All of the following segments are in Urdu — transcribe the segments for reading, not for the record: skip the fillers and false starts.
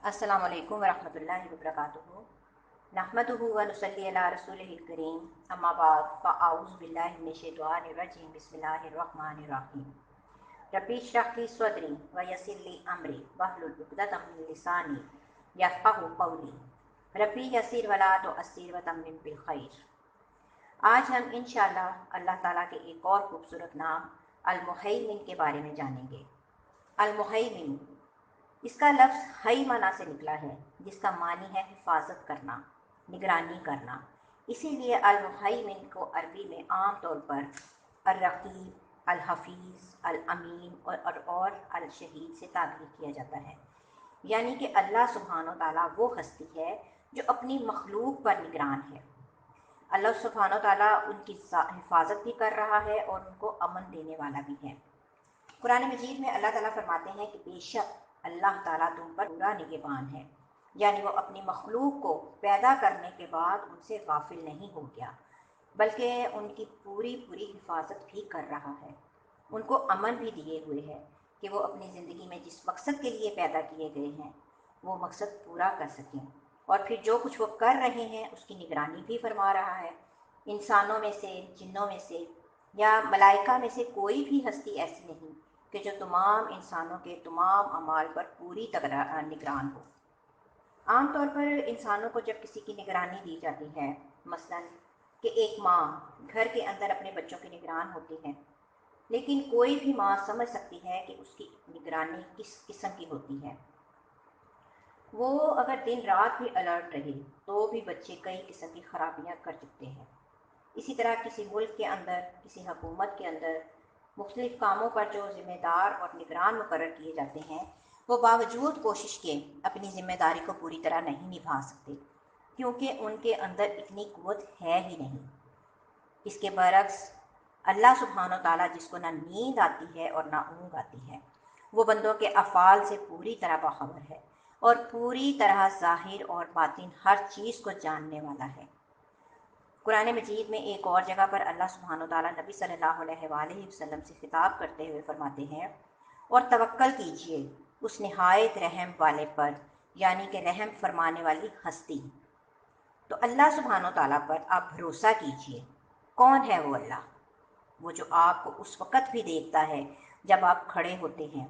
السلام علیکم ورحمۃ اللہ وبرکاتہ۔ نحمدہ و نصلی علی رسولہ الکریم، اما بعد فاعوذ باللہ من الشیطان الرجیم، بسم اللہ الرحمن الرحیم۔ ربی اشرح لی صدری ویسر لی امری واحلل عقدۃ من لسانی یفقہوا قولی، ربی یسر ولا تعسر وتمم بالخیر۔ آج ہم انشاءاللہ اللہ تعالیٰ کے ایک اور خوبصورت نام المہیمن کے بارے میں جانیں گے۔ المہیمن، اس کا لفظ ہئی معنی سے نکلا ہے، جس کا معنی ہے حفاظت کرنا، نگرانی کرنا۔ اسی لیے المہیمن کو عربی میں عام طور پر الرقیب، الحفیظ، الامین اور الشہید سے تعبیر کیا جاتا ہے۔ یعنی کہ اللہ سبحانہ و تعالیٰ وہ ہستی ہے جو اپنی مخلوق پر نگران ہے۔ اللہ سبحانہ و تعالیٰ ان کی حفاظت بھی کر رہا ہے اور ان کو امن دینے والا بھی ہے۔ قرآن مجید میں اللہ تعالیٰ فرماتے ہیں کہ بے شک اللہ تعالیٰ تم پر پورا نگہبان ہے، یعنی وہ اپنی مخلوق کو پیدا کرنے کے بعد ان سے غافل نہیں ہو گیا، بلکہ ان کی پوری حفاظت بھی کر رہا ہے۔ ان کو امن بھی دیے ہوئے ہے کہ وہ اپنی زندگی میں جس مقصد کے لیے پیدا کیے گئے ہیں وہ مقصد پورا کر سکیں، اور پھر جو کچھ وہ کر رہے ہیں اس کی نگرانی بھی فرما رہا ہے۔ انسانوں میں سے، جنوں میں سے یا ملائکہ میں سے کوئی بھی ہستی ایسی نہیں کہ جو تمام انسانوں کے تمام اعمال پر پوری طرح نگران ہو۔ عام طور پر انسانوں کو جب کسی کی نگرانی دی جاتی ہے، مثلاً کہ ایک ماں گھر کے اندر اپنے بچوں کی نگران ہوتی ہے، لیکن کوئی بھی ماں سمجھ سکتی ہے کہ اس کی نگرانی کس قسم کی ہوتی ہے۔ وہ اگر دن رات بھی الرٹ رہے تو بھی بچے کئی قسم کی خرابیاں کر چکتے ہیں۔ اسی طرح کسی ملک کے اندر، کسی حکومت کے اندر مختلف کاموں پر جو ذمہ دار اور نگران مقرر کیے جاتے ہیں، وہ باوجود کوشش کے اپنی ذمہ داری کو پوری طرح نہیں نبھا سکتے، کیونکہ ان کے اندر اتنی قوت ہے ہی نہیں۔ اس کے برعکس اللہ سبحانہ و تعالیٰ، جس کو نہ نیند آتی ہے اور نہ اونگ آتی ہے، وہ بندوں کے افعال سے پوری طرح باخبر ہے اور پوری طرح ظاہر اور باطن ہر چیز کو جاننے والا ہے۔ قرآن مجید میں ایک اور جگہ پر اللہ سبحانہ و تعالیٰ نبی صلی اللہ علیہ وآلہ وسلم سے خطاب کرتے ہوئے فرماتے ہیں، اور توکل کیجئے اس نہایت رحم والے پر، یعنی کہ رحم فرمانے والی ہستی۔ تو اللہ سبحانہ و تعالیٰ پر آپ بھروسہ کیجئے۔ کون ہے وہ اللہ؟ وہ جو آپ کو اس وقت بھی دیکھتا ہے جب آپ کھڑے ہوتے ہیں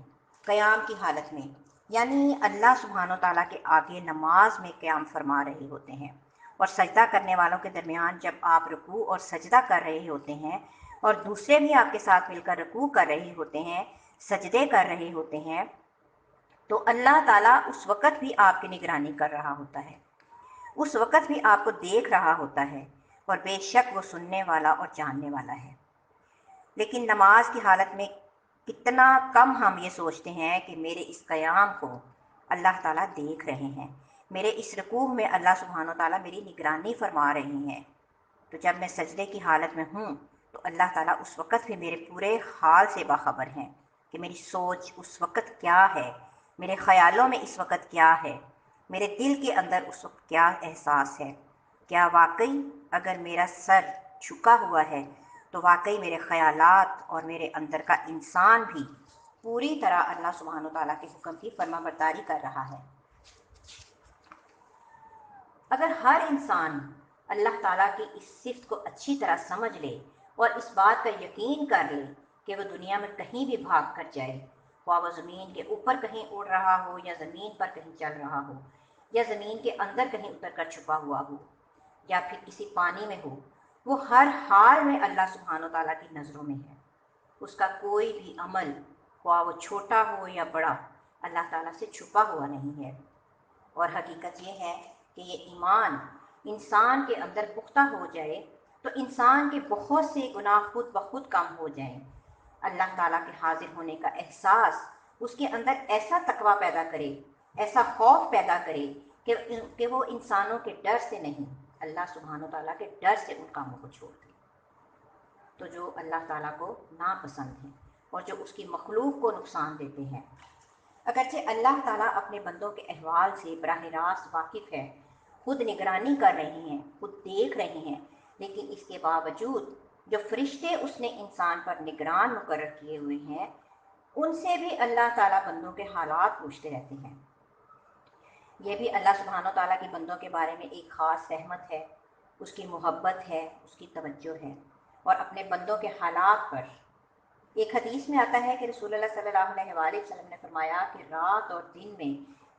قیام کی حالت میں، یعنی اللہ سبحانہ و تعالیٰ کے آگے نماز میں قیام فرما رہے ہوتے ہیں، اور سجدہ کرنے والوں کے درمیان جب آپ رکوع اور سجدہ کر رہے ہوتے ہیں اور دوسرے بھی آپ کے ساتھ مل کر رکوع کر رہے ہوتے ہیں، سجدے کر رہے ہوتے ہیں، تو اللہ تعالیٰ اس وقت بھی آپ کی نگرانی کر رہا ہوتا ہے، اس وقت بھی آپ کو دیکھ رہا ہوتا ہے، اور بے شک وہ سننے والا اور جاننے والا ہے۔ لیکن نماز کی حالت میں کتنا کم ہم یہ سوچتے ہیں کہ میرے اس قیام کو اللہ تعالیٰ دیکھ رہے ہیں، میرے اس رکوع میں اللہ سبحانہ و تعالیٰ میری نگرانی فرما رہے ہیں۔ تو جب میں سجدے کی حالت میں ہوں تو اللہ تعالیٰ اس وقت بھی میرے پورے حال سے باخبر ہیں کہ میری سوچ اس وقت کیا ہے، میرے خیالوں میں اس وقت کیا ہے، میرے دل کے اندر اس وقت کیا احساس ہے۔ کیا واقعی اگر میرا سر جھکا ہوا ہے تو واقعی میرے خیالات اور میرے اندر کا انسان بھی پوری طرح اللہ سبحانہ و تعالیٰ کے حکم کی فرما برداری کر رہا ہے۔ اگر ہر انسان اللہ تعالیٰ کی اس صفت کو اچھی طرح سمجھ لے اور اس بات کا یقین کر لے کہ وہ دنیا میں کہیں بھی بھاگ کر جائے، خواہ وہ زمین کے اوپر کہیں اڑ رہا ہو یا زمین پر کہیں چل رہا ہو یا زمین کے اندر کہیں اتر کر چھپا ہوا ہو یا پھر کسی پانی میں ہو، وہ ہر حال میں اللہ سبحانہ و تعالیٰ کی نظروں میں ہے۔ اس کا کوئی بھی عمل، خواہ وہ چھوٹا ہو یا بڑا، اللہ تعالیٰ سے چھپا ہوا نہیں ہے۔ اور حقیقت یہ ہے کہ یہ ایمان انسان کے اندر پختہ ہو جائے تو انسان کے بہت سے گناہ خود بخود کم ہو جائیں۔ اللہ تعالیٰ کے حاضر ہونے کا احساس اس کے اندر ایسا تقویٰ پیدا کرے، ایسا خوف پیدا کرے کہ وہ انسانوں کے ڈر سے نہیں، اللہ سبحانہ و تعالیٰ کے ڈر سے ان کاموں کو چھوڑ دے۔ تو جو اللہ تعالیٰ کو ناپسند ہیں اور جو اس کی مخلوق کو نقصان دیتے ہیں، اگرچہ اللہ تعالیٰ اپنے بندوں کے احوال سے براہ راست واقف ہے، خود نگرانی کر رہے ہیں، خود دیکھ رہے ہیں، لیکن اس کے باوجود جو فرشتے اس نے انسان پر نگران مقرر کیے ہوئے ہیں، ان سے بھی اللہ تعالیٰ بندوں کے حالات پوچھتے رہتے ہیں۔ یہ بھی اللہ سبحانہ و تعالیٰ کی بندوں کے بارے میں ایک خاص رحمت ہے، اس کی محبت ہے، اس کی توجہ ہے، اور اپنے بندوں کے حالات پر۔ ایک حدیث میں آتا ہے کہ رسول اللہ صلی اللہ علیہ وآلہ وسلم نے فرمایا کہ رات اور دن میں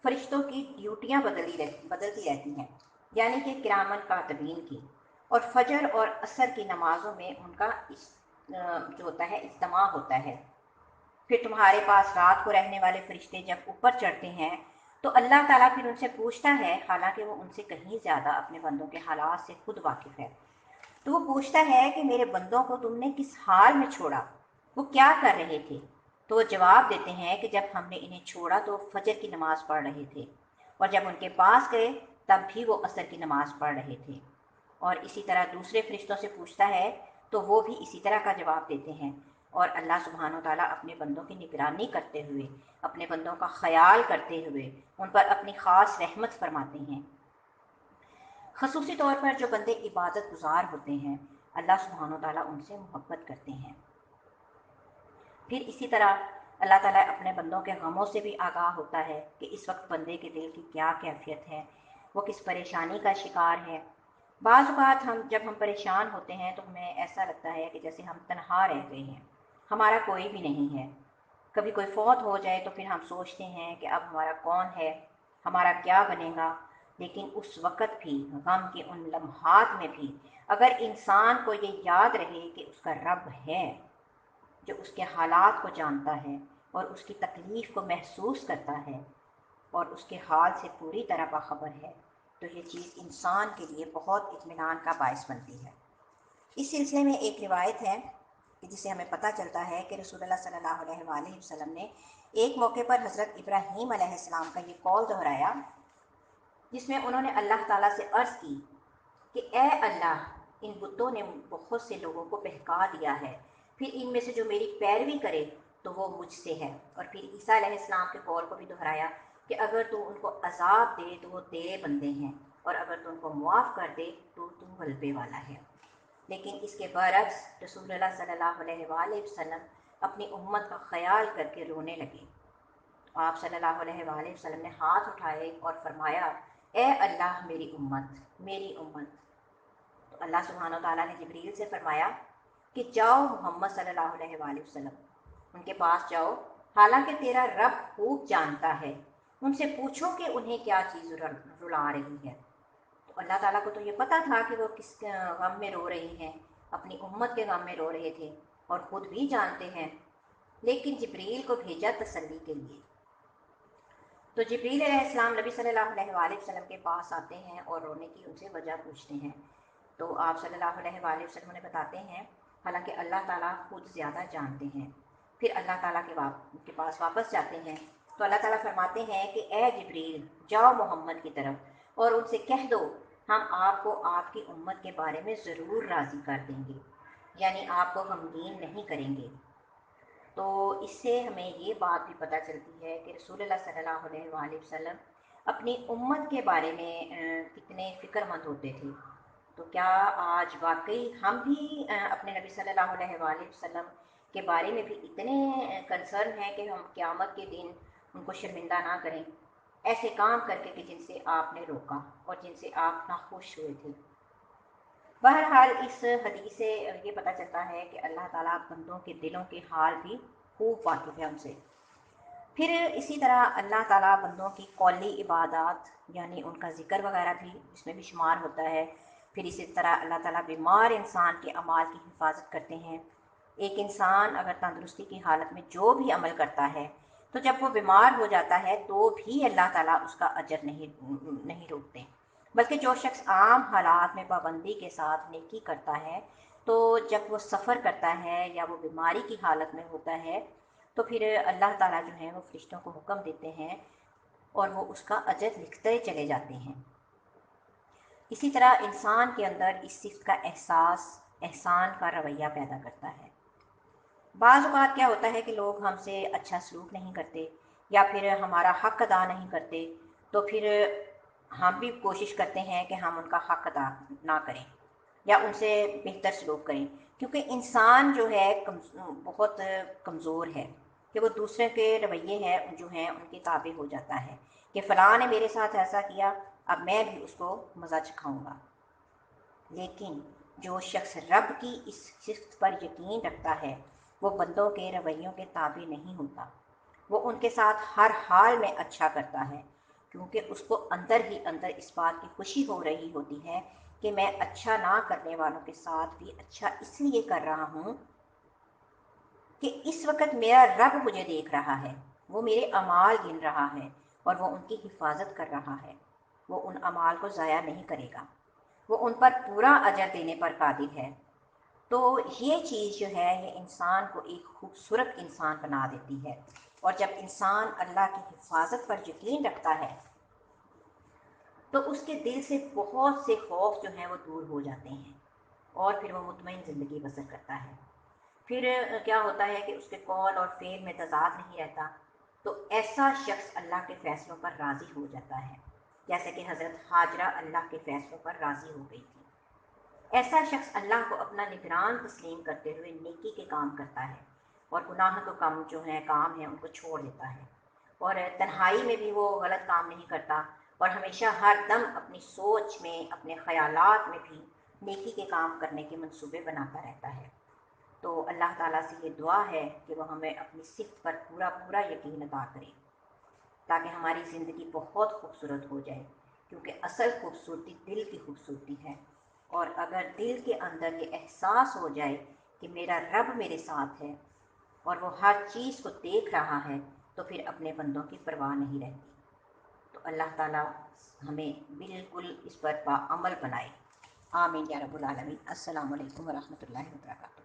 فرشتوں کی ڈیوٹیاں بدلتی رہتی ہیں، یعنی کہ کرامن کاتبین کی، اور فجر اور عصر کی نمازوں میں ان کا جو ہوتا ہے اجتماع ہوتا ہے۔ پھر تمہارے پاس رات کو رہنے والے فرشتے جب اوپر چڑھتے ہیں تو اللہ تعالیٰ پھر ان سے پوچھتا ہے، حالانکہ وہ ان سے کہیں زیادہ اپنے بندوں کے حالات سے خود واقف ہے، تو وہ پوچھتا ہے کہ میرے بندوں کو تم نے کس حال میں چھوڑا، وہ کیا کر رہے تھے؟ تو وہ جواب دیتے ہیں کہ جب ہم نے انہیں چھوڑا تو فجر کی نماز پڑھ رہے تھے، اور جب ان کے پاس گئے تب بھی وہ عصر کی نماز پڑھ رہے تھے۔ اور اسی طرح دوسرے فرشتوں سے پوچھتا ہے تو وہ بھی اسی طرح کا جواب دیتے ہیں، اور اللہ سبحانہ و تعالیٰ اپنے بندوں کی نگرانی کرتے ہوئے، اپنے بندوں کا خیال کرتے ہوئے ان پر اپنی خاص رحمت فرماتے ہیں۔ خصوصی طور پر جو بندے عبادت گزار ہوتے ہیں، اللہ سبحانہ و تعالیٰ ان سے محبت کرتے ہیں۔ پھر اسی طرح اللہ تعالیٰ اپنے بندوں کے غموں سے بھی آگاہ ہوتا ہے کہ اس وقت بندے کے دل کی کیا کیفیت ہے، وہ کس پریشانی کا شکار ہے۔ بعض اوقات جب ہم پریشان ہوتے ہیں تو ہمیں ایسا لگتا ہے کہ جیسے ہم تنہا رہ گئے ہیں، ہمارا کوئی بھی نہیں ہے۔ کبھی کوئی فوت ہو جائے تو پھر ہم سوچتے ہیں کہ اب ہمارا کون ہے، ہمارا کیا بنے گا۔ لیکن اس وقت بھی، غم کے ان لمحات میں بھی، اگر انسان کو یہ یاد رہے کہ اس کا رب ہے جو اس کے حالات کو جانتا ہے اور اس کی تکلیف کو محسوس کرتا ہے اور اس کے حال سے پوری طرح باخبر ہے، تو یہ چیز انسان کے لیے بہت اطمینان کا باعث بنتی ہے۔ اس سلسلے میں ایک روایت ہے کہ جسے ہمیں پتہ چلتا ہے کہ رسول اللہ صلی اللہ علیہ وآلہ وسلم نے ایک موقع پر حضرت ابراہیم علیہ السلام کا یہ قول دہرایا، جس میں انہوں نے اللہ تعالیٰ سے عرض کی کہ اے اللہ، ان بتوں نے بہت سے لوگوں کو بہکا دیا ہے، پھر ان میں سے جو میری پیروی کرے تو وہ مجھ سے ہے۔ اور پھر عیسیٰ علیہ السلام کے قول کو بھی دہرایا کہ اگر تو ان کو عذاب دے تو وہ تیرے بندے ہیں، اور اگر تو ان کو معاف کر دے تو غلبے والا ہے۔ لیکن اس کے برعکس رسول اللہ صلی اللہ علیہ وآلہ وسلم اپنی امت کا خیال کر کے رونے لگے۔ آپ صلی اللہ علیہ وآلہ وسلم نے ہاتھ اٹھائے اور فرمایا، اے اللہ، میری امت، میری امت۔ تو اللہ سبحانہ و تعالیٰ نے جبریل سے فرمایا کہ جاؤ محمد صلی اللہ علیہ وآلہ وسلم، ان کے پاس جاؤ، حالانکہ تیرا رب خوب جانتا ہے، ان سے پوچھو کہ انہیں کیا چیز رلا رہی ہے۔ تو اللہ تعالیٰ کو تو یہ پتہ تھا کہ وہ کس غم میں رو رہی ہیں، اپنی امت کے غم میں رو رہے تھے، اور خود بھی جانتے ہیں، لیکن جبریل کو بھیجا تسلی کے لیے۔ تو جبریل علیہ السلام نبی صلی اللہ علیہ وآلہ وسلم کے پاس آتے ہیں اور رونے کی ان سے وجہ پوچھتے ہیں، تو آپ صلی اللہ علیہ وآلہ وسلم انہیں بتاتے ہیں، حالانکہ اللہ تعالیٰ خود زیادہ جانتے ہیں۔ پھر اللہ تعالیٰ کے پاس واپس جاتے ہیں تو اللہ تعالیٰ فرماتے ہیں کہ اے جبریل، جاؤ محمد کی طرف اور ان سے کہہ دو ہم آپ کو آپ کی امت کے بارے میں ضرور راضی کر دیں گے، یعنی آپ کو غمگین نہیں کریں گے۔ تو اس سے ہمیں یہ بات بھی پتہ چلتی ہے کہ رسول اللہ صلی اللہ علیہ وآلہ وسلم اپنی امت کے بارے میں کتنے فکر مند ہوتے تھے۔ تو کیا آج واقعی ہم بھی اپنے نبی صلی اللہ علیہ وآلہ وسلم کے بارے میں بھی اتنے کنسرن ہیں کہ ہم قیامت کے دن ان کو شرمندہ نہ کریں ایسے کام کر کے کہ جن سے آپ نے روکا اور جن سے آپ ناخوش ہوئے تھے؟ بہرحال اس حدیث سے یہ پتہ چلتا ہے کہ اللہ تعالیٰ بندوں کے دلوں کے حال بھی خوب واقف ہے ان سے۔ پھر اسی طرح اللہ تعالیٰ بندوں کی قولی عبادات، یعنی ان کا ذکر وغیرہ بھی اس میں بھی شمار ہوتا ہے۔ پھر اسی طرح اللہ تعالیٰ بیمار انسان کے اعمال کی حفاظت کرتے ہیں۔ ایک انسان اگر تندرستی کی حالت میں جو بھی عمل کرتا ہے تو جب وہ بیمار ہو جاتا ہے تو بھی اللہ تعالیٰ اس کا اجر نہیں روکتے، بلکہ جو شخص عام حالات میں پابندی کے ساتھ نیکی کرتا ہے تو جب وہ سفر کرتا ہے یا وہ بیماری کی حالت میں ہوتا ہے تو پھر اللہ تعالیٰ جو ہے وہ فرشتوں کو حکم دیتے ہیں اور وہ اس کا اجر لکھتے چلے جاتے ہیں۔ اسی طرح انسان کے اندر اس صفت کا احساس احسان کا رویہ پیدا کرتا ہے۔ بعض اوقات کیا ہوتا ہے کہ لوگ ہم سے اچھا سلوک نہیں کرتے یا پھر ہمارا حق ادا نہیں کرتے، تو پھر ہم بھی کوشش کرتے ہیں کہ ہم ان کا حق ادا نہ کریں یا ان سے بہتر سلوک کریں، کیونکہ انسان جو ہے بہت کمزور ہے کہ وہ دوسرے کے رویے جو ہیں ان کے تابع ہو جاتا ہے۔ کہ فلاں نے میرے ساتھ ایسا کیا، اب میں بھی اس کو مزہ چکھاؤں گا۔ لیکن جو شخص رب کی اس صفت پر یقین رکھتا ہے وہ بندوں کے رویوں کے تابع نہیں ہوتا، وہ ان کے ساتھ ہر حال میں اچھا کرتا ہے، کیونکہ اس کو اندر ہی اندر اس بات کی خوشی ہو رہی ہوتی ہے کہ میں اچھا نہ کرنے والوں کے ساتھ بھی اچھا اس لیے کر رہا ہوں کہ اس وقت میرا رب مجھے دیکھ رہا ہے، وہ میرے اعمال گن رہا ہے اور وہ ان کی حفاظت کر رہا ہے، وہ ان اعمال کو ضائع نہیں کرے گا، وہ ان پر پورا اجر دینے پر قادر ہے۔ تو یہ چیز جو ہے یہ انسان کو ایک خوبصورت انسان بنا دیتی ہے، اور جب انسان اللہ کی حفاظت پر یقین رکھتا ہے تو اس کے دل سے بہت سے خوف جو ہیں وہ دور ہو جاتے ہیں، اور پھر وہ مطمئن زندگی بسر کرتا ہے۔ پھر کیا ہوتا ہے کہ اس کے قول اور فعل میں تضاد نہیں رہتا، تو ایسا شخص اللہ کے فیصلوں پر راضی ہو جاتا ہے، جیسے کہ حضرت ہاجرہ اللہ کے فیصلوں پر راضی ہو گئی تھی۔ ایسا شخص اللہ کو اپنا نگران تسلیم کرتے ہوئے نیکی کے کام کرتا ہے، اور گناہ تو کم جو ہیں کام ہیں ان کو چھوڑ دیتا ہے، اور تنہائی میں بھی وہ غلط کام نہیں کرتا، اور ہمیشہ ہر دم اپنی سوچ میں اپنے خیالات میں بھی نیکی کے کام کرنے کے منصوبے بناتا رہتا ہے۔ تو اللہ تعالیٰ سے یہ دعا ہے کہ وہ ہمیں اپنی صفت پر پورا پورا یقین عطا کرے، تاکہ ہماری زندگی بہت خوبصورت ہو جائے، کیونکہ اصل خوبصورتی دل کی خوبصورتی ہے، اور اگر دل کے اندر یہ احساس ہو جائے کہ میرا رب میرے ساتھ ہے اور وہ ہر چیز کو دیکھ رہا ہے، تو پھر اپنے بندوں کی پرواہ نہیں رہتی۔ تو اللہ تعالیٰ ہمیں بالکل اس پر عمل بنائے۔ آمین یا رب العالمین۔ السلام علیکم ورحمۃ اللہ وبرکاتہ۔